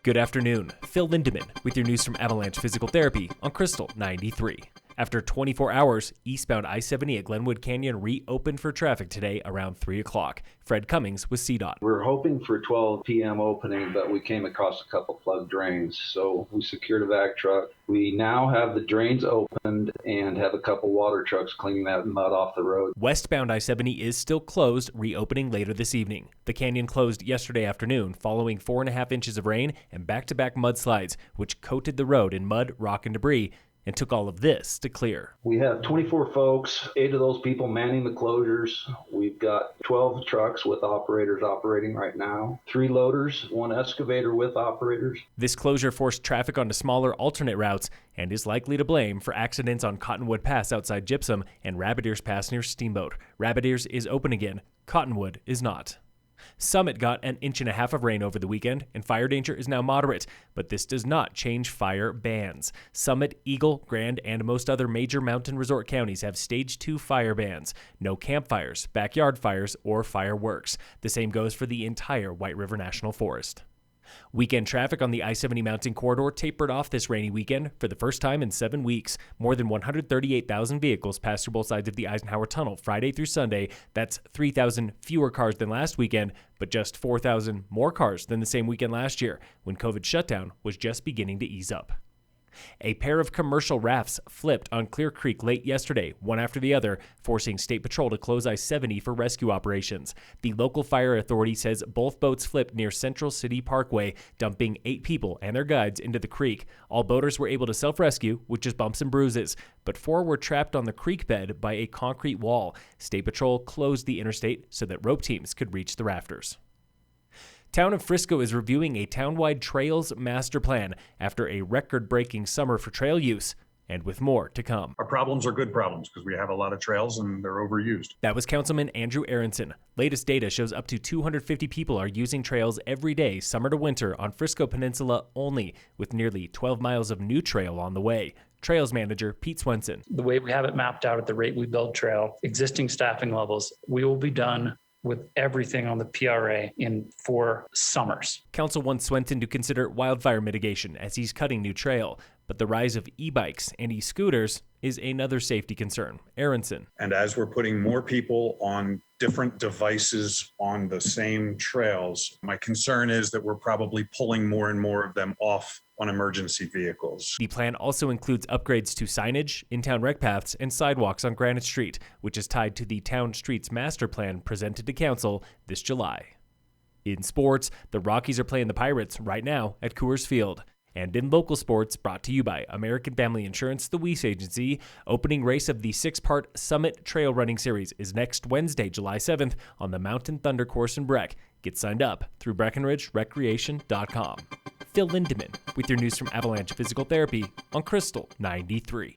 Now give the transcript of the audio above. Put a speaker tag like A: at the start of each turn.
A: Good afternoon. Phil Lindemann with your news from Avalanche Physical Therapy on Krystal 93. After 24 hours, eastbound I-70 at Glenwood Canyon reopened for traffic today around 3 o'clock. Fred Cummings with CDOT.
B: We're hoping for 12 p.m. opening, but we came across a couple plugged drains, so we secured a vac truck. We now have the drains opened and have a couple water trucks cleaning that mud off the road.
A: Westbound I-70 is still closed, reopening later this evening. The canyon closed yesterday afternoon following 4.5 inches of rain and back-to-back mudslides, which coated the road in mud, rock, and debris, and took all of this to clear.
B: We have 24 folks, 8 of those people manning the closures. We've got 12 trucks with operators operating right now, 3 loaders, 1 excavator with operators.
A: This closure forced traffic onto smaller alternate routes and is likely to blame for accidents on Cottonwood Pass outside Gypsum and Rabbit Ears Pass near Steamboat. Rabbit Ears is open again. Cottonwood is not. Summit got an 1.5 inches of rain over the weekend, and fire danger is now moderate, but this does not change fire bans. Summit, Eagle, Grand, and most other major mountain resort counties have Stage 2 fire bans. No campfires, backyard fires, or fireworks. The same goes for the entire White River National Forest. Weekend traffic on the I-70 mountain corridor tapered off this rainy weekend for the first time in 7 weeks. More than 138,000 vehicles passed through both sides of the Eisenhower tunnel Friday through Sunday. That's 3,000 fewer cars than last weekend, but just 4,000 more cars than the same weekend last year, when COVID shutdown was just beginning to ease up. A pair of commercial rafts flipped on Clear Creek late yesterday, one after the other, forcing State Patrol to close I-70 for rescue operations. The local fire authority says both boats flipped near Central City Parkway, dumping 8 people and their guides into the creek. All boaters were able to self-rescue with just bumps and bruises, but 4 were trapped on the creek bed by a concrete wall. State Patrol closed the interstate so that rope teams could reach the rafters. Town of Frisco is reviewing a town-wide trails master plan after a record-breaking summer for trail use, and with more to come.
C: Our problems are good problems because we have a lot of trails and they're overused.
A: That was Councilman Andrew Aronson. Latest data shows up to 250 people are using trails every day, summer to winter, on Frisco Peninsula only, with nearly 12 miles of new trail on the way. Trails manager Pete Swenson.
D: The way we have it mapped out at the rate we build trail, existing staffing levels, we will be done with everything on the PRA in 4 summers.
A: Council wants Swenson to consider wildfire mitigation as he's cutting new trail, but the rise of e-bikes and e-scooters is another safety concern. Aronson.
C: And as we're putting more people on different devices on the same trails, my concern is that we're probably pulling more and more of them off on emergency vehicles.
A: The plan also includes upgrades to signage, in-town rec paths, and sidewalks on Granite Street, which is tied to the Town Streets Master Plan presented to Council this July. In sports, the Rockies are playing the Pirates right now at Coors Field. And in local sports, brought to you by American Family Insurance, the Weiss Agency, opening race of the 6-part Summit Trail Running Series is next Wednesday, July 7th on the Mountain Thunder Course in Breck. Get signed up through BreckenridgeRecreation.com. Phil Lindemann with your news from Avalanche Physical Therapy on Krystal 93.